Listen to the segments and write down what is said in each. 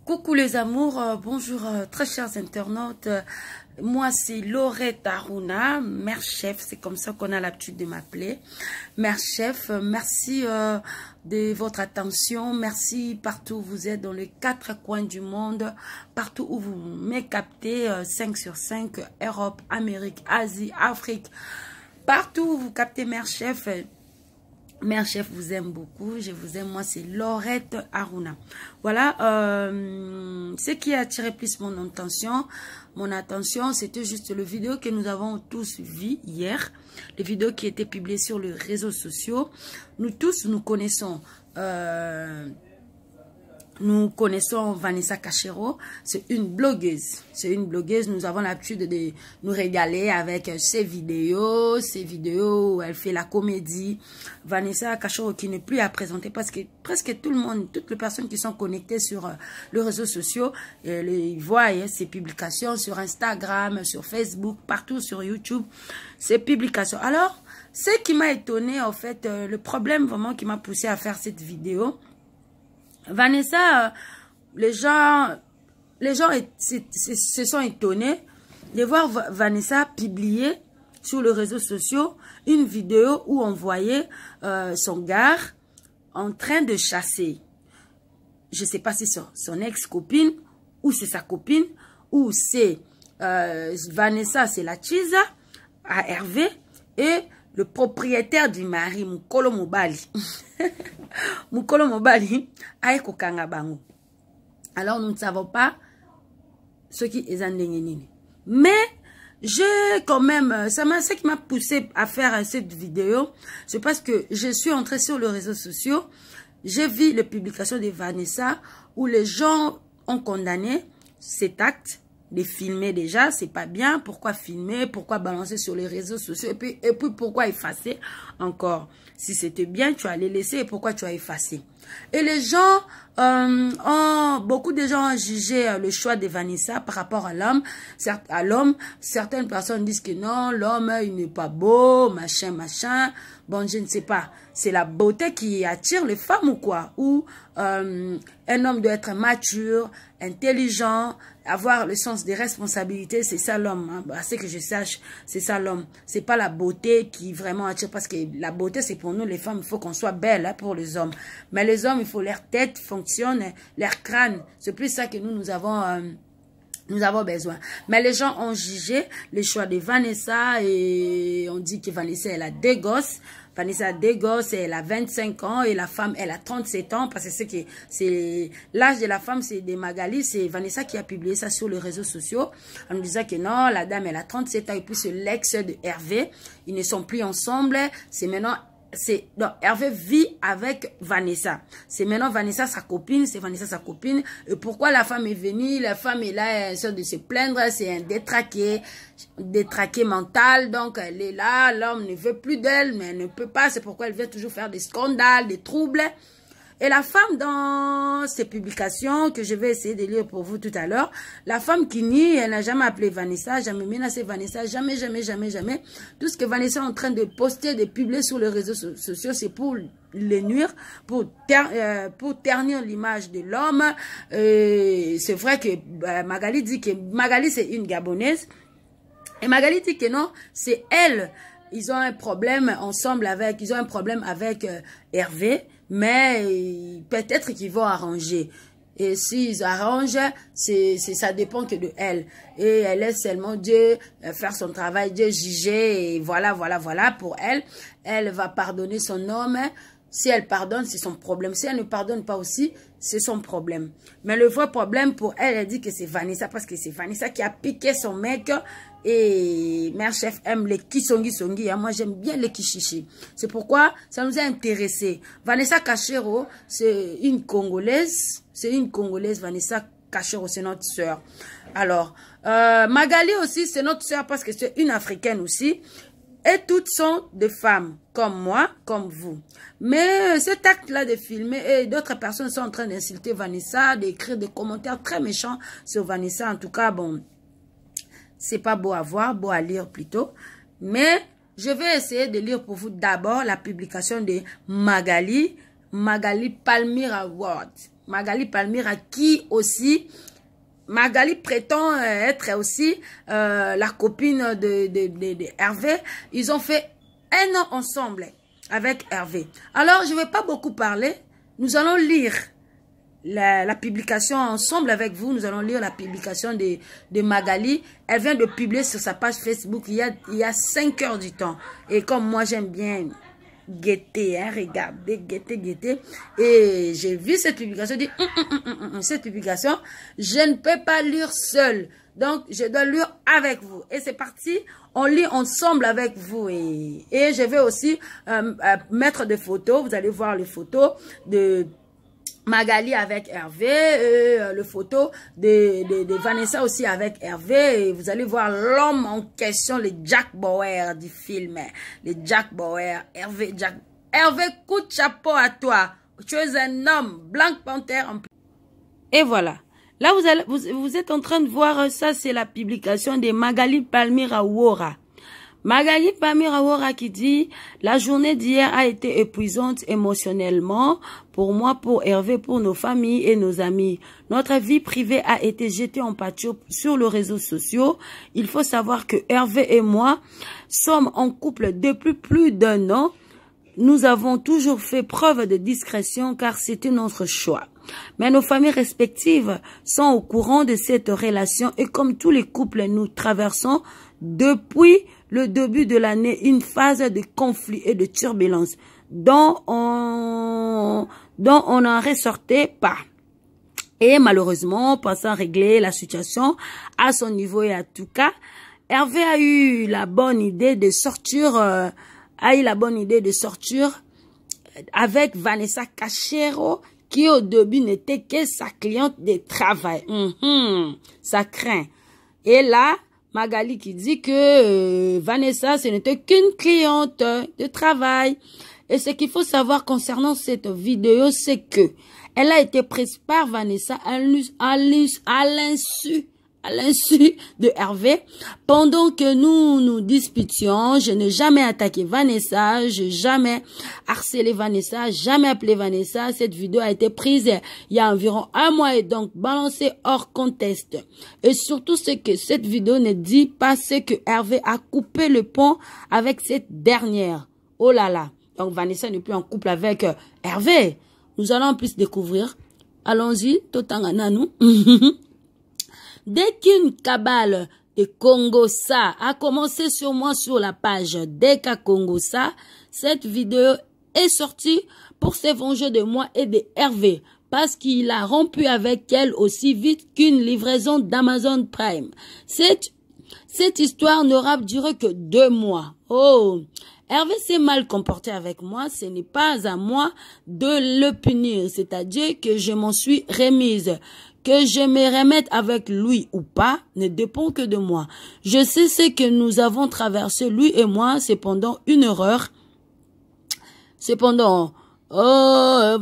Coucou les amours, bonjour très chers internautes. Moi c'est Laurette Aruna, mère chef, c'est comme ça qu'on a l'habitude de m'appeler. Mère chef, merci de votre attention, merci partout où vous êtes dans les 4 coins du monde, partout où vous me captez, 5 sur 5, Europe, Amérique, Asie, Afrique, partout où vous captez mère chef. Mère chef vous aime beaucoup, je vous aime, moi c'est Laurette Aruna. Voilà, ce qui a attiré plus mon attention, c'était juste le vidéo que nous avons tous vu hier, les vidéos qui étaient publiées sur les réseaux sociaux. Nous tous, nous connaissons Vanessa Cachero, c'est une blogueuse. Nous avons l'habitude de nous régaler avec ses vidéos où elle fait la comédie. Vanessa Cachero qui n'est plus à présenter parce que presque tout le monde, toutes les personnes qui sont connectées sur les réseaux sociaux, ils voient ses publications sur Instagram, sur Facebook, partout sur YouTube, ses publications. Alors, ce qui m'a étonné en fait, le problème vraiment qui m'a poussé à faire cette vidéo, Vanessa, les gens se sont étonnés de voir Vanessa publier sur les réseaux sociaux une vidéo où on voyait son gars en train de chasser. Je ne sais pas si c'est son ex-copine ou c'est sa copine ou c'est Vanessa, c'est la Chiza à Hervé et le propriétaire du mari, Mukolo Mobali. Mukolo Mobali, aïko kangabango. Alors, nous ne savons pas ce qui est en dénini. Mais, quand même, ce qui m'a poussé à faire cette vidéo, c'est parce que je suis entrée sur les réseaux sociaux, j'ai vu les publications de Vanessa où les gens ont condamné cet acte de filmer déjà, c'est pas bien. Pourquoi filmer? Pourquoi balancer sur les réseaux sociaux? Et puis pourquoi effacer encore? Si c'était bien, tu allais laisser. Et pourquoi tu as effacé? Et les gens, beaucoup de gens ont jugé le choix de Vanessa par rapport à l'homme. Certaines personnes disent que non, l'homme, il n'est pas beau, machin. Bon, je ne sais pas. C'est la beauté qui attire les femmes ou quoi? Ou un homme doit être mature, intelligent, avoir le sens des responsabilités. C'est ça l'homme. Hein. À ce que je sache, c'est ça l'homme. C'est pas la beauté qui vraiment attire. Parce que la beauté, c'est pour nous les femmes. Il faut qu'on soit belle hein, pour les hommes. Mais les hommes, il faut leur tête fonctionne, leur crâne. C'est plus ça que nous avons besoin. Mais les gens ont jugé le choix de Vanessa et on dit que Vanessa, elle a 2 gosses. Vanessa a 2 gosses et elle a 25 ans et la femme, elle a 37 ans parce que c'est l'âge de la femme, c'est de Magali. C'est Vanessa qui a publié ça sur les réseaux sociaux en nous disant que non, la dame, elle a 37 ans et puis c'est l'ex de Hervé. Ils ne sont plus ensemble. C'est maintenant... Donc, Hervé vit avec Vanessa. C'est maintenant Vanessa sa copine, c'est Vanessa sa copine. Et pourquoi la femme est venue? La femme est là, elle essaie de se plaindre, c'est un détraqué mental. Donc, elle est là, l'homme ne veut plus d'elle, mais elle ne peut pas. C'est pourquoi elle vient toujours faire des scandales, des troubles. Et la femme, dans ses publications, que je vais essayer de lire pour vous tout à l'heure, la femme qui nie, elle n'a jamais appelé Vanessa, jamais menacé Vanessa, jamais. Tout ce que Vanessa est en train de poster, de publier sur les réseaux sociaux, c'est pour les nuire, pour ternir l'image de l'homme. C'est vrai que Magali dit que Magali, c'est une Gabonaise. Et Magali dit que non, c'est elle. Ils ont un problème ensemble avec, ils ont un problème avec Hervé, mais peut-être qu'ils vont arranger. Et s'ils arrangent, ça dépend que de elle. Et elle laisse seulement Dieu faire son travail, Dieu juger, et voilà, pour elle. Elle va pardonner son homme. Si elle pardonne, c'est son problème. Si elle ne pardonne pas aussi, c'est son problème. Mais le vrai problème pour elle, elle dit que c'est Vanessa, parce que c'est Vanessa qui a piqué son mec. Et mère chef aime les kisongi. Hein. Moi, j'aime bien les kishishi. C'est pourquoi ça nous a intéressés. Vanessa Cachero, c'est une Congolaise. Vanessa Cachero, c'est notre sœur. Alors, Magali aussi, c'est notre sœur parce que c'est une Africaine aussi. Et toutes sont des femmes, comme moi, comme vous. Mais cet acte-là de filmer, et d'autres personnes sont en train d'insulter Vanessa, d'écrire des commentaires très méchants sur Vanessa. En tout cas, bon, c'est pas beau à voir, beau à lire plutôt. Mais je vais essayer de lire pour vous d'abord la publication de Magali Magali Palmyra Award. Magali Palmyra qui aussi, Magali prétend être aussi la copine de Hervé. Ils ont fait un an ensemble avec Hervé. Alors, je ne vais pas beaucoup parler. Nous allons lire la publication ensemble avec vous. Nous allons lire la publication de Magali. Elle vient de publier sur sa page Facebook il y a 5 heures du temps. Et comme moi, j'aime bien guetter, hein, regardez, guetter. Et j'ai vu cette publication, je dis, cette publication, je ne peux pas lire seule. Donc, je dois lire avec vous. Et c'est parti, on lit ensemble avec vous. Et je vais aussi mettre des photos. Vous allez voir les photos de Magali avec Hervé, le photo de Vanessa aussi avec Hervé. Et vous allez voir l'homme en question, le Jack Bauer du film. Le Jack Bauer, Hervé, coup de chapeau à toi. Tu es un homme, Black Panther en plus. Et voilà. Là, vous êtes en train de voir ça, c'est la publication de Magali Palmyra Award. Magali Palmyra Award qui dit « La journée d'hier a été épuisante émotionnellement pour moi, pour Hervé, pour nos familles et nos amis. Notre vie privée a été jetée en pâture sur les réseaux sociaux. Il faut savoir que Hervé et moi sommes en couple depuis plus d'1 an. Nous avons toujours fait preuve de discrétion car c'était notre choix. Mais nos familles respectives sont au courant de cette relation et comme tous les couples, nous traversons depuis le début de l'année une phase de conflit et de turbulence dont on n'en ressortait pas. Et malheureusement, pensant régler la situation à son niveau et à tout cas, Hervé a eu la bonne idée de sortir avec Vanessa Cachero, qui au début n'était que sa cliente de travail. Ça craint. Et là, Magali qui dit que Vanessa, ce n'était qu'une cliente de travail. Et ce qu'il faut savoir concernant cette vidéo, c'est que elle a été prise par Vanessa à l'insu de Hervé. Pendant que nous nous disputions, je n'ai jamais attaqué Vanessa, je n'ai jamais harcelé Vanessa, jamais appelé Vanessa. Cette vidéo a été prise il y a environ 1 mois et donc balancée hors contexte. Et surtout, c'est que cette vidéo ne dit pas ce que Hervé a coupé le pont avec cette dernière. Oh là là. Donc Vanessa n'est plus en couple avec Hervé. Nous allons en plus découvrir. Allons-y, Totangana nous. Dès qu'une cabale de Congossa a commencé sur moi sur la page Deka Congossa, cette vidéo est sortie pour se venger de moi et de Hervé parce qu'il a rompu avec elle aussi vite qu'une livraison d'Amazon Prime. Cette histoire n'aura duré que 2 mois. Oh, Hervé s'est mal comporté avec moi, ce n'est pas à moi de le punir, c'est-à-dire que je m'en suis remise. Que je me remette avec lui ou pas ne dépend que de moi. Je sais ce que nous avons traversé, lui et moi, cependant une erreur. Cependant, je ne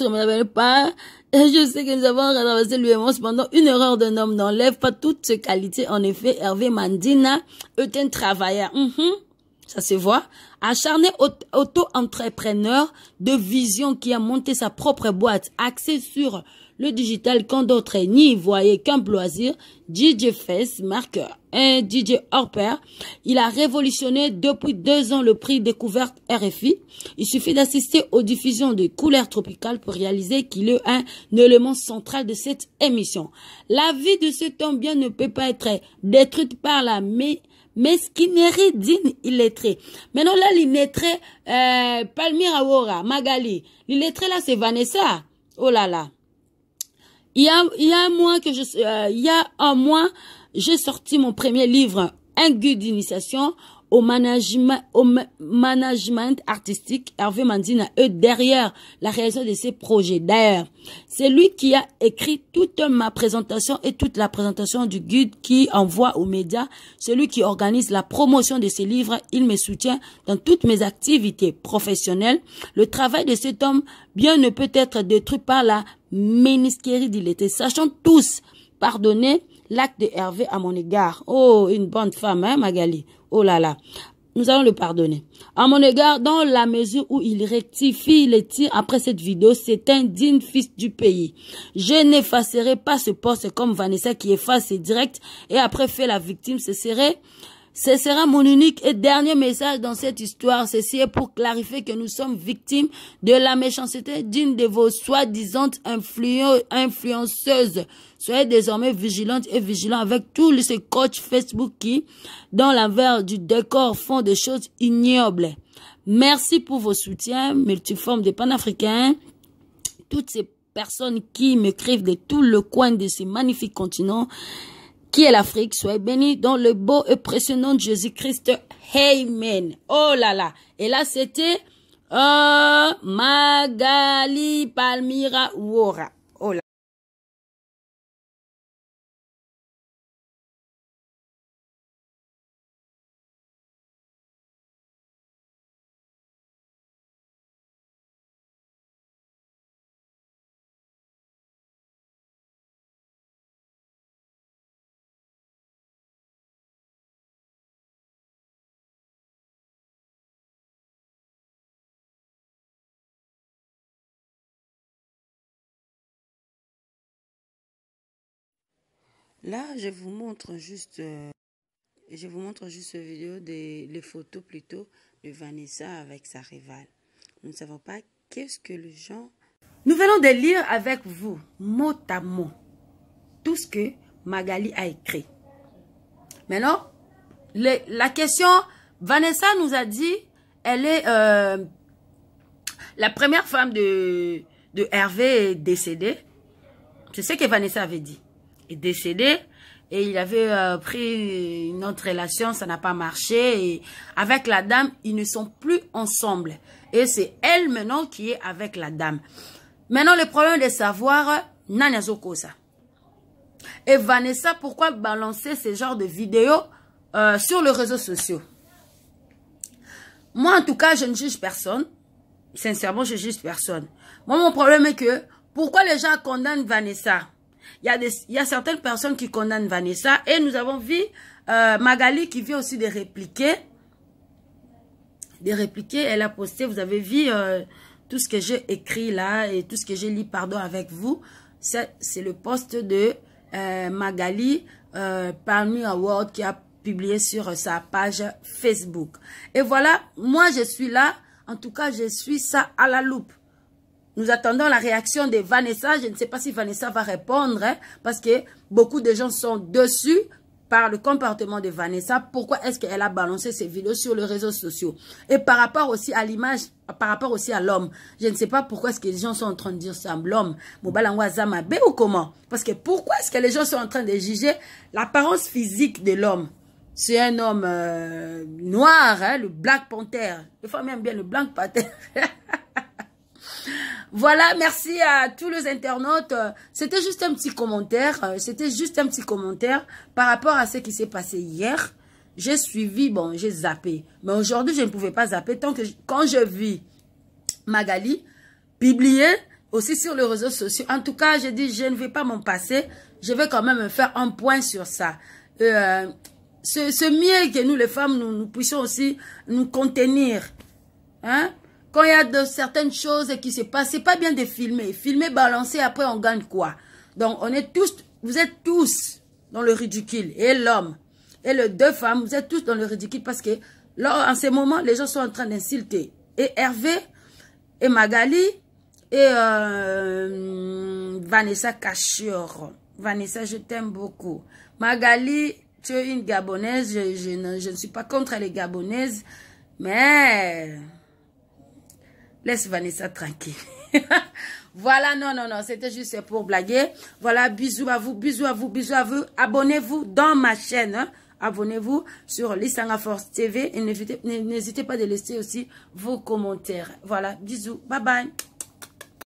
me rappelle pas. Je sais que nous avons traversé lui et moi, cependant une erreur d'un homme n'enlève pas toutes ses qualités. En effet, Hervé Mandina est un travailleur. Ça se voit. Acharné auto-entrepreneur de vision qui a monté sa propre boîte axée sur le digital quand d'autres n'y voyaient qu'un loisir, DJ Face, marqueur, un DJ hors pair. Il a révolutionné depuis 2 ans le prix découverte RFI. Il suffit d'assister aux diffusions de couleurs tropicales pour réaliser qu'il est un élément central de cette émission. La vie de cet homme bien ne peut pas être détruite par la mesquinerie d'une illettrée. Maintenant là, l'illettré Palmyra Award, Magali. L'illettré là, c'est Vanessa. Oh là là. Il y a un mois, j'ai sorti mon premier livre, un guide d'initiation au management artistique. Hervé Mandina est derrière la réalisation de ces projets. D'ailleurs, c'est lui qui a écrit toute ma présentation et toute la présentation du guide qui envoie aux médias. C'est lui qui organise la promotion de ces livres. Il me soutient dans toutes mes activités professionnelles. Le travail de cet homme bien ne peut être détruit par la mesquinerie d'illettré. Sachant tous pardonner l'acte de Hervé à mon égard. Oh, une bonne femme, hein, Magali. Oh là là. nous allons le pardonner. À mon égard, dans la mesure où il rectifie les tirs après cette vidéo, c'est un digne fils du pays. Je n'effacerai pas ce poste comme Vanessa qui efface ses directs et après fait la victime. Ce sera mon unique et dernier message dans cette histoire. Ceci est pour clarifier que nous sommes victimes de la méchanceté d'une de vos soi-disant influenceuses. Soyez désormais vigilantes et vigilants avec tous ces coachs Facebook qui, dans l'envers du décor, font des choses ignobles. Merci pour vos soutiens multiformes des panafricains. Toutes ces personnes qui m'écrivent de tout le coin de ces magnifiques continents qui est l'Afrique, soyez bénis dans le beau et précieux Jésus-Christ. Amen. Oh là là. Et là, c'était Magali Palmira Wora. Oh là. Là, je vous montre juste cette vidéo les photos plutôt de Vanessa avec sa rivale. Nous ne savons pas qu'est-ce que les gens... Nous venons de lire avec vous, mot à mot, tout ce que Magali a écrit. Maintenant, la question, Vanessa nous a dit, elle est la première femme de Hervé est décédée. C'est ce que Vanessa avait dit. Est décédé et il avait pris une autre relation, ça n'a pas marché et avec la dame, ils ne sont plus ensemble et c'est elle maintenant qui est avec la dame. Maintenant, le problème de savoir Nanya Zokosa. Et Vanessa, pourquoi balancer ce genre de vidéos sur les réseaux sociaux? Moi, en tout cas, je ne juge personne. Sincèrement, je ne juge personne. Moi, mon problème est que pourquoi les gens condamnent Vanessa? Il y a certaines personnes qui condamnent Vanessa et nous avons vu Magali qui vient aussi de répliquer. Elle a posté, vous avez vu tout ce que j'ai écrit là et tout ce que j'ai lu, pardon, avec vous. C'est le post de Magali Palmy Award qui a publié sur sa page Facebook. Et voilà, moi je suis là, en tout cas je suis ça à la loupe. Nous attendons la réaction de Vanessa. Je ne sais pas si Vanessa va répondre, hein, parce que beaucoup de gens sont dessus par le comportement de Vanessa. Pourquoi est-ce qu'elle a balancé ces vidéos sur les réseaux sociaux? Et par rapport aussi à l'image, par rapport aussi à l'homme. Je ne sais pas pourquoi est-ce que les gens sont en train de dire ça. L'homme, Mobalangwa Zamabe ou comment? Parce que pourquoi est-ce que les gens sont en train de juger l'apparence physique de l'homme? C'est un homme noir, hein, le Black Panther. Les femmes aiment bien le Black Panther. Voilà, merci à tous les internautes. C'était juste un petit commentaire. Par rapport à ce qui s'est passé hier. J'ai suivi, bon, j'ai zappé. Mais aujourd'hui, je ne pouvais pas zapper tant que quand je vis Magali publier aussi sur les réseaux sociaux. En tout cas, j'ai dit, je ne vais pas m'en passer. Je vais quand même faire un point sur ça. C'est mieux que nous, les femmes, nous puissions aussi nous contenir. Hein? Quand il y a de certaines choses qui se passent, c'est pas bien de filmer. Filmer, balancer, après on gagne quoi? Donc on est tous, vous êtes tous dans le ridicule. Et l'homme et les deux femmes, vous êtes tous dans le ridicule parce que là, en ce moment, les gens sont en train d'insulter. Et Hervé, et Magali, et Vanessa Cachor. Vanessa, je t'aime beaucoup. Magali, tu es une Gabonaise. Je ne suis pas contre les Gabonaises, mais... laisse Vanessa tranquille. Voilà, non, c'était juste pour blaguer. Voilà, bisous à vous, bisous à vous, bisous à vous. Abonnez-vous dans ma chaîne. Hein. Abonnez-vous sur Lisanga Force TV et n'hésitez pas de laisser aussi vos commentaires. Voilà, bisous, bye bye.